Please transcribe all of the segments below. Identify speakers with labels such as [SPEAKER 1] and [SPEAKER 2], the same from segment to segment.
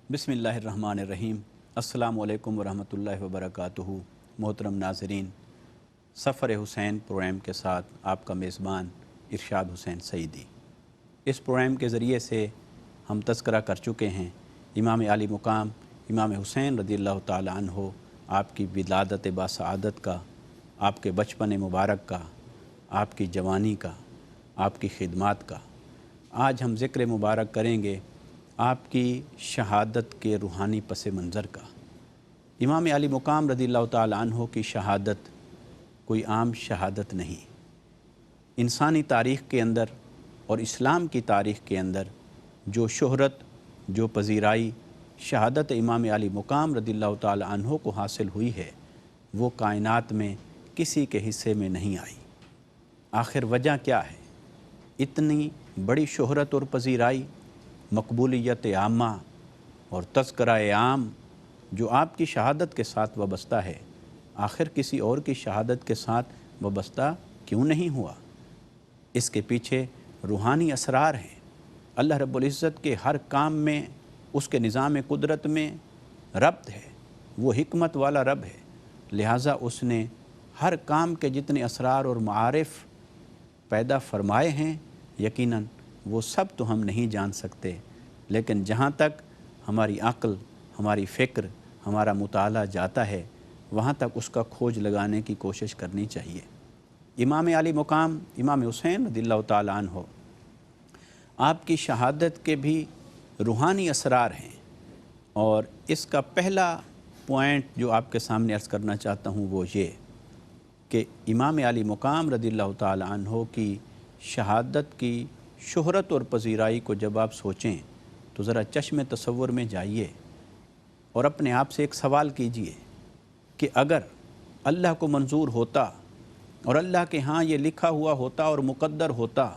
[SPEAKER 1] بسم اللہ الرحمن الرحیم۔ السلام علیکم ورحمۃ اللہ وبرکاتہ۔ محترم ناظرین، سفر حسین پروگرام کے ساتھ آپ کا میزبان ارشاد حسین سعیدی۔ اس پروگرام کے ذریعے سے ہم تذکرہ کر چکے ہیں امام عالی مقام امام حسین رضی اللہ تعالی عنہ، آپ کی ولادت باسعادت کا، آپ کے بچپن مبارک کا، آپ کی جوانی کا، آپ کی خدمات کا۔ آج ہم ذکر مبارک کریں گے آپ کی شہادت کے روحانی پس منظر کا۔ امام علی مقام رضی اللہ تعالی عنہ کی شہادت کوئی عام شہادت نہیں۔ انسانی تاریخ کے اندر اور اسلام کی تاریخ کے اندر جو شہرت، جو پذیرائی شہادت امام علی مقام رضی اللہ تعالی عنہ کو حاصل ہوئی ہے، وہ کائنات میں کسی کے حصے میں نہیں آئی۔ آخر وجہ کیا ہے؟ اتنی بڑی شہرت اور پذیرائی، مقبولیت عامہ اور تذکرہ عام جو آپ کی شہادت کے ساتھ وابستہ ہے، آخر کسی اور کی شہادت کے ساتھ وابستہ کیوں نہیں ہوا؟ اس کے پیچھے روحانی اسرار ہیں۔ اللہ رب العزت کے ہر کام میں، اس کے نظام قدرت میں ربط ہے، وہ حکمت والا رب ہے، لہٰذا اس نے ہر کام کے جتنے اسرار اور معارف پیدا فرمائے ہیں، یقیناً وہ سب تو ہم نہیں جان سکتے، لیکن جہاں تک ہماری عقل، ہماری فکر، ہمارا مطالعہ جاتا ہے، وہاں تک اس کا کھوج لگانے کی کوشش کرنی چاہیے۔ امام علی مقام امام حسین رضی اللہ تعالی عنہ، آپ کی شہادت کے بھی روحانی اسرار ہیں، اور اس کا پہلا پوائنٹ جو آپ کے سامنے عرض کرنا چاہتا ہوں وہ یہ کہ امام علی مقام رضی اللہ تعالی عنہ کی شہادت کی شہرت اور پذیرائی کو جب آپ سوچیں تو ذرا چشم تصور میں جائیے اور اپنے آپ سے ایک سوال کیجئے کہ اگر اللہ کو منظور ہوتا اور اللہ کے ہاں یہ لکھا ہوا ہوتا اور مقدر ہوتا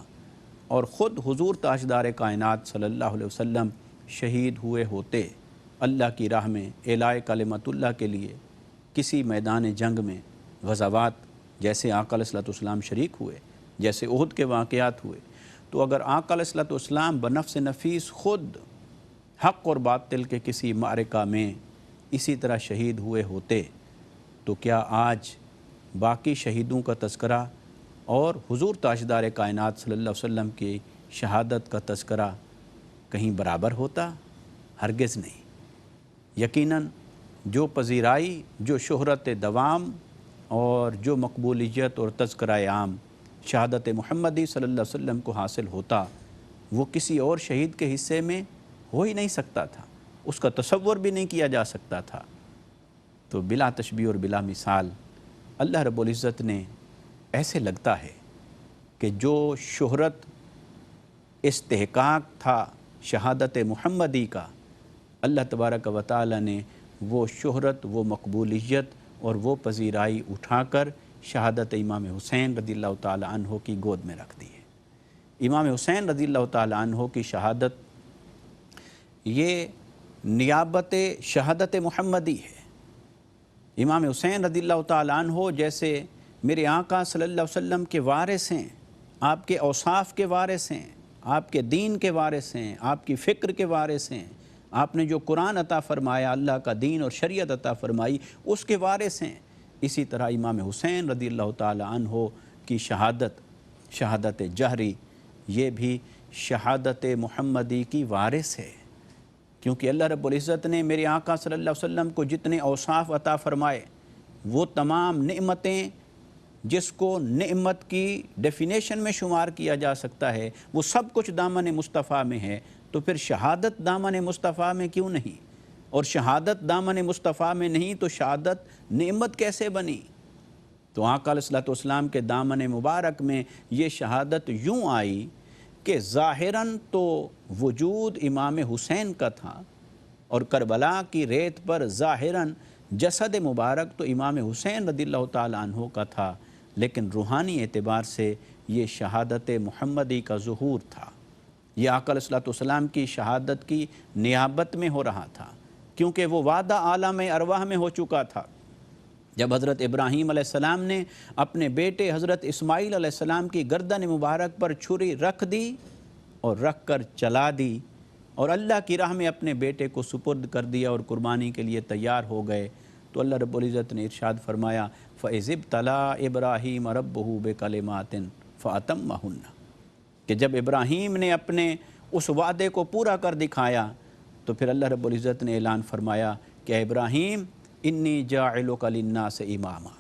[SPEAKER 1] اور خود حضور تاجدار کائنات صلی اللہ علیہ وسلم شہید ہوئے ہوتے اللہ کی راہ میں اعلاء کلمت اللہ کے لیے کسی میدان جنگ میں، غزوات جیسے آقا علیہ الصلوۃ والسلام شریک ہوئے، جیسے احد کے واقعات ہوئے، تو اگر آقا علیہ الصلوۃ والسلام بنفس نفیس خود حق اور باطل کے کسی معرکہ میں اسی طرح شہید ہوئے ہوتے تو کیا آج باقی شہیدوں کا تذکرہ اور حضور تاجدار کائنات صلی اللہ علیہ وسلم کی شہادت کا تذکرہ کہیں برابر ہوتا؟ ہرگز نہیں۔ یقیناً جو پذیرائی، جو شہرت دوام اور جو مقبولیت اور تذکرہ عام شہادت محمدی صلی اللہ علیہ وسلم کو حاصل ہوتا، وہ کسی اور شہید کے حصے میں ہو ہی نہیں سکتا تھا، اس کا تصور بھی نہیں کیا جا سکتا تھا۔ تو بلا تشبیہ اور بلا مثال اللہ رب العزت نے ایسے لگتا ہے کہ جو شہرت، استحقاق تھا شہادت محمدی کا، اللہ تبارک و تعالی نے وہ شہرت، وہ مقبولیت اور وہ پذیرائی اٹھا کر شہادت امام حسین رضی اللہ تعالی عنہ کی گود میں رکھ دی ہے۔ امام حسین رضی اللہ تعالی عنہ کی شہادت یہ نیابت شہادت محمدی ہے۔ امام حسین رضی اللہ تعالی عنہ جیسے میرے آقا صلی اللہ علیہ وسلم کے وارث ہیں، آپ کے اوصاف کے وارث ہیں، آپ کے دین کے وارث ہیں، آپ کی فکر کے وارث ہیں، آپ نے جو قرآن عطا فرمایا، اللہ کا دین اور شریعت عطا فرمائی، اس کے وارث ہیں، اسی طرح امام حسین رضی اللہ تعالی عنہ کی شہادت، شہادت جہری، یہ بھی شہادت محمدی کی وارث ہے، کیونکہ اللہ رب العزت نے میرے آقا صلی اللہ علیہ وسلم کو جتنے اوصاف عطا فرمائے، وہ تمام نعمتیں جس کو نعمت کی ڈیفینیشن میں شمار کیا جا سکتا ہے، وہ سب کچھ دامن مصطفیٰ میں ہے، تو پھر شہادت دامن مصطفیٰ میں کیوں نہیں؟ اور شہادت دامن مصطفیٰ میں نہیں تو شہادت نعمت کیسے بنی؟ تو آقا علیہ الصلوۃ والسلام کے دامن مبارک میں یہ شہادت یوں آئی کہ ظاہراً تو وجود امام حسین کا تھا، اور کربلا کی ریت پر ظاہراً جسد مبارک تو امام حسین رضی اللہ تعالی عنہ کا تھا، لیکن روحانی اعتبار سے یہ شہادت محمدی کا ظہور تھا۔ یہ آقا علیہ الصلوۃ والسلام کی شہادت کی نیابت میں ہو رہا تھا، کیونکہ وہ وعدہ عالم ارواح میں ہو چکا تھا۔ جب حضرت ابراہیم علیہ السلام نے اپنے بیٹے حضرت اسماعیل علیہ السلام کی گردن مبارک پر چھری رکھ دی اور رکھ کر چلا دی اور اللہ کی راہ میں اپنے بیٹے کو سپرد کر دیا اور قربانی کے لیے تیار ہو گئے، تو اللہ رب العزت نے ارشاد فرمایا فَإِذِ ابْتَلَىٰ إِبْرَاهِيمَ رَبُّهُ بِكَلِمَاتٍ فَأَتَمَّهُنَّ کہ جب ابراہیم نے اپنے اس وعدے کو پورا کر دکھایا تو پھر اللہ رب العزت نے اعلان فرمایا کہ اے ابراہیم انی جاعلک للناس اماما،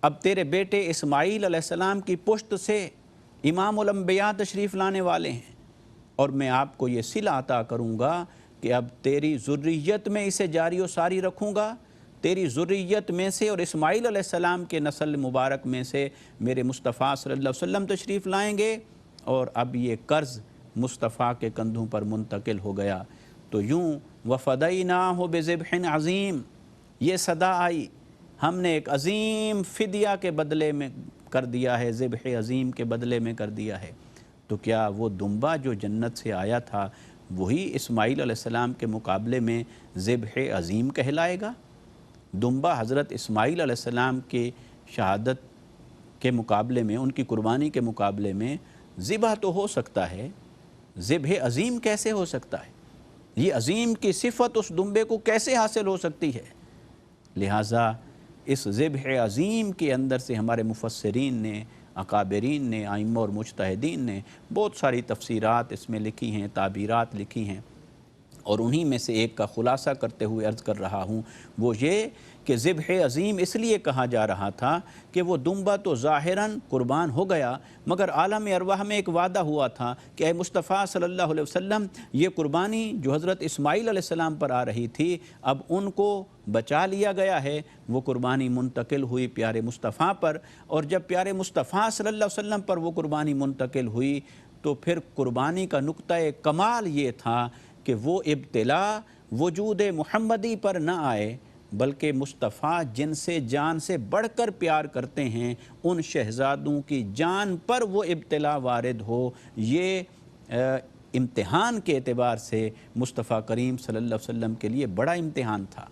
[SPEAKER 1] اب تیرے بیٹے اسماعیل علیہ السلام کی پشت سے امام الانبیاء تشریف لانے والے ہیں، اور میں آپ کو یہ صلہ عطا کروں گا کہ اب تیری ذریت میں اسے جاری و ساری رکھوں گا، تیری ذریت میں سے اور اسماعیل علیہ السلام کے نسل مبارک میں سے میرے مصطفیٰ صلی اللہ علیہ وسلم تشریف لائیں گے، اور اب یہ قرض مصطفیٰ کے کندھوں پر منتقل ہو گیا۔ تو یوں وَفَدَيْنَاهُ بِذِبْحٍ عَظِيمٍ، یہ صدا آئی، ہم نے ایک عظیم فدیہ کے بدلے میں کر دیا ہے، ذبح عظیم کے بدلے میں کر دیا ہے۔ تو کیا وہ دمبا جو جنت سے آیا تھا وہی اسماعیل علیہ السلام کے مقابلے میں ذبح عظیم کہلائے گا؟ دمبا حضرت اسماعیل علیہ السلام کے شہادت کے مقابلے میں، ان کی قربانی کے مقابلے میں ذبح تو ہو سکتا ہے، ذبح عظیم کیسے ہو سکتا ہے؟ یہ عظیم کی صفت اس دمبے کو کیسے حاصل ہو سکتی ہے؟ لہٰذا اس ذبح عظیم کے اندر سے ہمارے مفسرین نے، اکابرین نے، ائمہ اور مجتہدین نے بہت ساری تفسیرات اس میں لکھی ہیں، تعبیرات لکھی ہیں، اور انہی میں سے ایک کا خلاصہ کرتے ہوئے عرض کر رہا ہوں، وہ یہ کہ ذبح عظیم اس لیے کہا جا رہا تھا کہ وہ دمبا تو ظاہراً قربان ہو گیا، مگر عالم ارواح میں ایک وعدہ ہوا تھا کہ اے مصطفیٰ صلی اللہ علیہ وسلم یہ قربانی جو حضرت اسماعیل علیہ السلام پر آ رہی تھی اب ان کو بچا لیا گیا ہے، وہ قربانی منتقل ہوئی پیارے مصطفیٰ پر، اور جب پیارے مصطفیٰ صلی اللہ علیہ وسلم پر وہ قربانی منتقل ہوئی تو پھر قربانی کا نقطہ کمال یہ تھا کہ وہ ابتلا وجود محمدی پر نہ آئے، بلکہ مصطفیٰ جن سے جان سے بڑھ کر پیار کرتے ہیں ان شہزادوں کی جان پر وہ ابتلا وارد ہو۔ یہ امتحان کے اعتبار سے مصطفیٰ کریم صلی اللہ علیہ وسلم کے لیے بڑا امتحان تھا۔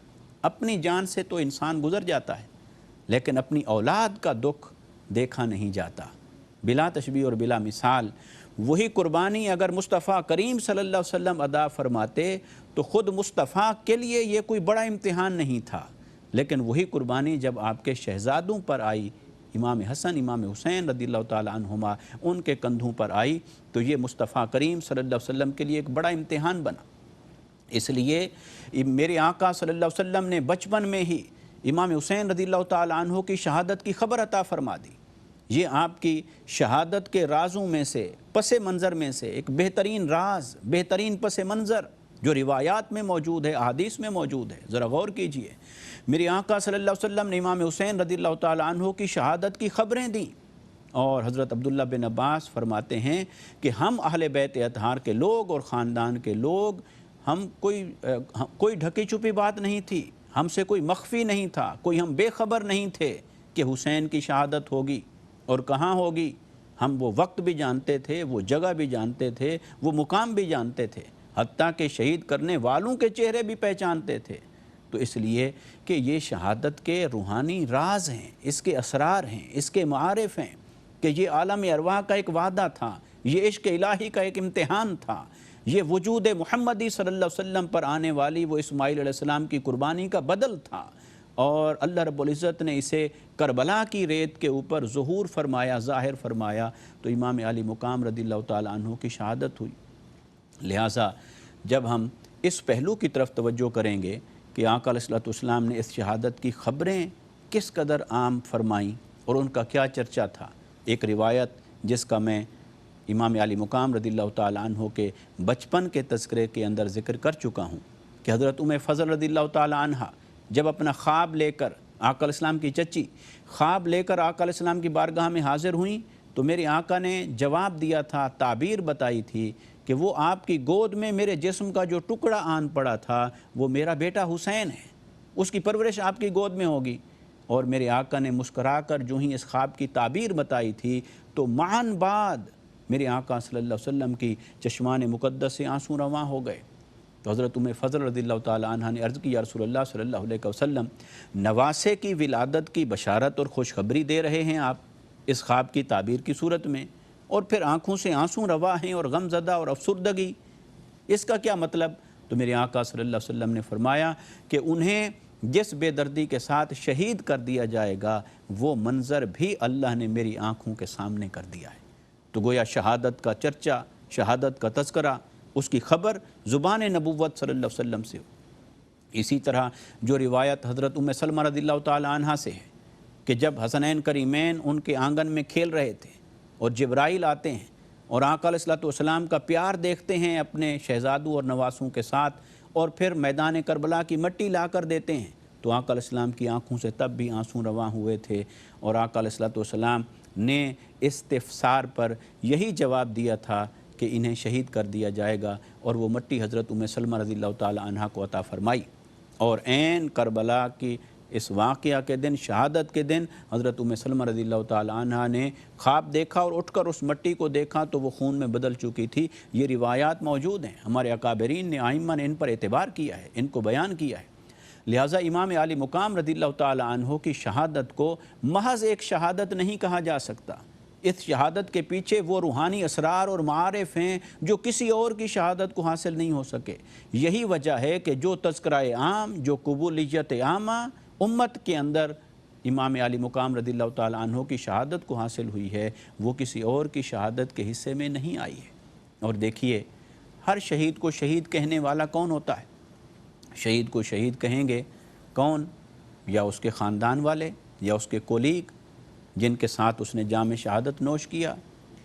[SPEAKER 1] اپنی جان سے تو انسان گزر جاتا ہے، لیکن اپنی اولاد کا دکھ دیکھا نہیں جاتا۔ بلا تشبیہ اور بلا مثال وہی قربانی اگر مصطفیٰ کریم صلی اللہ علیہ وسلم ادا فرماتے تو خود مصطفیٰ کے لیے یہ کوئی بڑا امتحان نہیں تھا، لیکن وہی قربانی جب آپ کے شہزادوں پر آئی، امام حسن امام حسین رضی اللہ تعالی عنہما، ان کے کندھوں پر آئی، تو یہ مصطفیٰ کریم صلی اللہ علیہ وسلم کے لیے ایک بڑا امتحان بنا۔ اس لیے میرے آقا صلی اللہ علیہ وسلم نے بچپن میں ہی امام حسین رضی اللہ تعالی عنہ کی شہادت کی خبر عطا فرما دی۔ یہ آپ کی شہادت کے رازوں میں سے، پس منظر میں سے ایک بہترین راز، بہترین پس منظر جو روایات میں موجود ہے، احادیث میں موجود ہے، ذرا غور کیجئے۔ میرے آقا صلی اللہ علیہ وسلم نے امام حسین رضی اللہ تعالی عنہ کی شہادت کی خبریں دیں، اور حضرت عبداللہ بن عباس فرماتے ہیں کہ ہم اہل بیت اطہار کے لوگ اور خاندان کے لوگ، ہم کوئی ڈھکی چھپی بات نہیں تھی، ہم سے کوئی مخفی نہیں تھا، کوئی ہم بے خبر نہیں تھے کہ حسین کی شہادت ہوگی اور کہاں ہوگی۔ ہم وہ وقت بھی جانتے تھے، وہ جگہ بھی جانتے تھے، وہ مقام بھی جانتے تھے، حتیٰ کہ شہید کرنے والوں کے چہرے بھی پہچانتے تھے۔ تو اس لیے کہ یہ شہادت کے روحانی راز ہیں، اس کے اسرار ہیں، اس کے معارف ہیں، کہ یہ عالم ارواح کا ایک وعدہ تھا، یہ عشق الہی کا ایک امتحان تھا، یہ وجود محمدی صلی اللہ علیہ وسلم پر آنے والی وہ اسماعیل علیہ السلام کی قربانی کا بدل تھا، اور اللہ رب العزت نے اسے کربلا کی ریت کے اوپر ظہور فرمایا، ظاہر فرمایا، تو امام علی مقام رضی اللہ تعالی عنہ کی شہادت ہوئی۔ لہٰذا جب ہم اس پہلو کی طرف توجہ کریں گے کہ آقا علیہ السلام نے اس شہادت کی خبریں کس قدر عام فرمائیں اور ان کا کیا چرچا تھا، ایک روایت جس کا میں امام علی مقام رضی اللہ تعالی عنہ کے بچپن کے تذکرے کے اندر ذکر کر چکا ہوں کہ حضرت فضل رضی اللہ تعالی عنہ جب اپنا خواب لے کر، آقا علیہ السلام کی چچی خواب لے کر آقا علیہ السلام کی بارگاہ میں حاضر ہوئیں، تو میرے آقا نے جواب دیا تھا، تعبیر بتائی تھی کہ وہ آپ کی گود میں میرے جسم کا جو ٹکڑا آن پڑا تھا وہ میرا بیٹا حسین ہے، اس کی پرورش آپ کی گود میں ہوگی۔ اور میرے آقا نے مسکرا کر جو ہی اس خواب کی تعبیر بتائی تھی تو معاً بعد میرے آقا صلی اللہ علیہ وسلم کی چشمان مقدس سے آنسو رواں ہو گئے۔ تو حضرت فضل رضی اللہ تعالی عنہ نے عرض کی، یا رسول اللہ صلی اللہ علیہ وسلم، نواسے کی ولادت کی بشارت اور خوشخبری دے رہے ہیں آپ اس خواب کی تعبیر کی صورت میں، اور پھر آنکھوں سے آنسو روا ہیں اور غم زدہ اور افسردگی، اس کا کیا مطلب؟ تو میرے آقا صلی اللہ علیہ وسلم نے فرمایا کہ انہیں جس بے دردی کے ساتھ شہید کر دیا جائے گا وہ منظر بھی اللہ نے میری آنکھوں کے سامنے کر دیا ہے۔ تو گویا شہادت کا چرچا، شہادت کا تذکرہ، اس کی خبر زبان نبوت صلی اللہ علیہ وسلم سے ہو۔ اسی طرح جو روایت حضرت ام سلمہ رضی اللہ تعالی عنہ سے ہے کہ جب حسنین کریمین ان کے آنگن میں کھیل رہے تھے اور جبرائیل آتے ہیں اور آقا علیہ السلام کا پیار دیکھتے ہیں اپنے شہزادوں اور نواسوں کے ساتھ، اور پھر میدان کربلا کی مٹی لا کر دیتے ہیں، تو آقا علیہ السلام کی آنکھوں سے تب بھی آنسو رواں ہوئے تھے، اور آقا علیہ السلام نے استفسار پر یہی جواب دیا تھا کہ انہیں شہید کر دیا جائے گا، اور وہ مٹی حضرت ام سلمہ رضی اللہ تعالی عنہ کو عطا فرمائی۔ اور عین کربلا کی اس واقعہ کے دن، شہادت کے دن، حضرت ام سلمہ رضی اللہ تعالی عنہ نے خواب دیکھا اور اٹھ کر اس مٹی کو دیکھا تو وہ خون میں بدل چکی تھی۔ یہ روایات موجود ہیں، ہمارے اکابرین نے، ائمہ نے ان پر اعتبار کیا ہے، ان کو بیان کیا ہے۔ لہٰذا امام عالی مقام رضی اللہ تعالی عنہ کی شہادت کو محض ایک شہادت نہیں کہا جا سکتا۔ اس شہادت کے پیچھے وہ روحانی اسرار اور معارف ہیں جو کسی اور کی شہادت کو حاصل نہیں ہو سکے۔ یہی وجہ ہے کہ جو تذکرہ عام، جو قبولیت عامہ امت کے اندر امام علی مقام رضی اللہ تعالی عنہ کی شہادت کو حاصل ہوئی ہے، وہ کسی اور کی شہادت کے حصے میں نہیں آئی ہے۔ اور دیکھیے، ہر شہید کو شہید کہنے والا کون ہوتا ہے؟ شہید کو شہید کہیں گے کون؟ یا اس کے خاندان والے، یا اس کے کولیگ جن کے ساتھ اس نے جام شہادت نوش کیا،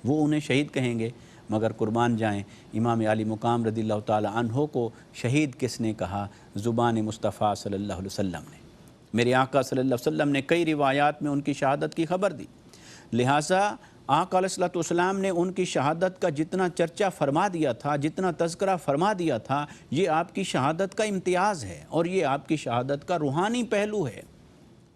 [SPEAKER 1] وہ انہیں شہید کہیں گے۔ مگر قربان جائیں، امام علی مقام رضی اللہ تعالی عنہ کو شہید کس نے کہا؟ زبان مصطفیٰ صلی اللہ علیہ وسلم نے۔ میرے آقا صلی اللہ علیہ وسلم نے کئی روایات میں ان کی شہادت کی خبر دی، لہٰذا آقا علیہ السلام نے ان کی شہادت کا جتنا چرچا فرما دیا تھا، جتنا تذکرہ فرما دیا تھا، یہ آپ کی شہادت کا امتیاز ہے اور یہ آپ کی شہادت کا روحانی پہلو ہے۔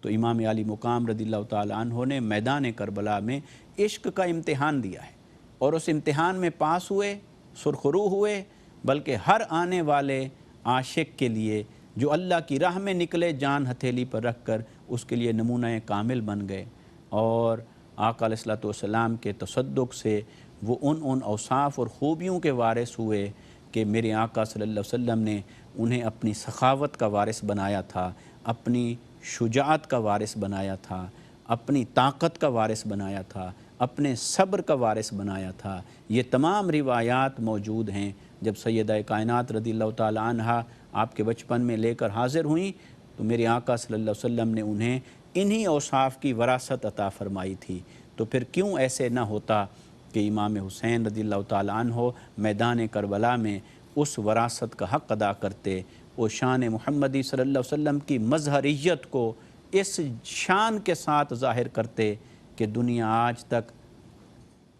[SPEAKER 1] تو امام علی مقام رضی اللہ تعالی عنہ نے میدان کربلا میں عشق کا امتحان دیا ہے، اور اس امتحان میں پاس ہوئے، سرخرو ہوئے، بلکہ ہر آنے والے عاشق کے لیے جو اللہ کی راہ میں نکلے جان ہتھیلی پر رکھ کر، اس کے لیے نمونہ کامل بن گئے، اور آقا علیہ السلام کے تصدق سے وہ ان اوصاف اور خوبیوں کے وارث ہوئے کہ میرے آقا صلی اللہ علیہ وسلم نے انہیں اپنی سخاوت کا وارث بنایا تھا، اپنی شجاعت کا وارث بنایا تھا، اپنی طاقت کا وارث بنایا تھا، اپنے صبر کا وارث بنایا تھا۔ یہ تمام روایات موجود ہیں۔ جب سیدہ کائنات رضی اللہ تعالی عنہ آپ کے بچپن میں لے کر حاضر ہوئیں تو میرے آقا صلی اللہ علیہ وسلم نے انہیں انہی اوصاف کی وراثت عطا فرمائی تھی۔ تو پھر کیوں ایسے نہ ہوتا کہ امام حسین رضی اللہ تعالی عنہ میدان کربلا میں اس وراثت کا حق ادا کرتے، وہ شان محمدی صلی اللہ علیہ وسلم کی مظہریت کو اس شان کے ساتھ ظاہر کرتے کہ دنیا آج تک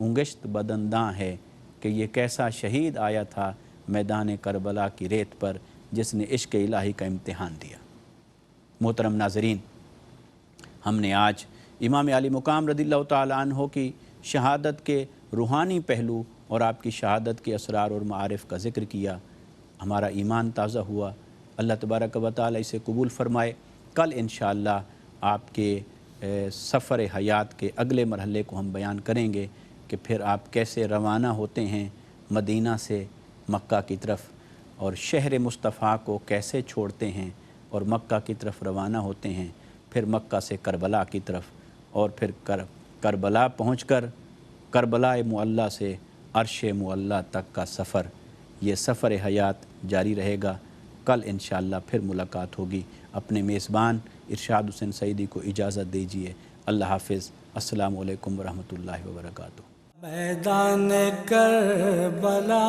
[SPEAKER 1] انگشت بدنداں ہے کہ یہ کیسا شہید آیا تھا میدان کربلا کی ریت پر جس نے عشق الہی کا امتحان دیا۔ محترم ناظرین، ہم نے آج امام علی مقام رضی اللہ تعالی عنہ کی شہادت کے روحانی پہلو اور آپ کی شہادت کے اسرار اور معارف کا ذکر کیا۔ ہمارا ایمان تازہ ہوا۔ اللہ تبارک و تعالی اسے قبول فرمائے۔ کل انشاءاللہ آپ کے سفر حیات کے اگلے مرحلے کو ہم بیان کریں گے کہ پھر آپ کیسے روانہ ہوتے ہیں مدینہ سے مکہ کی طرف، اور شہر مصطفیٰ کو کیسے چھوڑتے ہیں اور مکہ کی طرف روانہ ہوتے ہیں، پھر مکہ سے کربلا کی طرف، اور پھر کربلا پہنچ کر کربلا معلیٰ سے عرش معلیٰ تک کا سفر، یہ سفر حیات جاری رہے گا۔ کل انشاءاللہ پھر ملاقات ہوگی۔ اپنے میزبان ارشاد حسین سعیدی کو اجازت دیجیے۔ اللہ حافظ۔ السلام علیکم ورحمۃ اللہ وبرکاتہ۔
[SPEAKER 2] میدان کربلا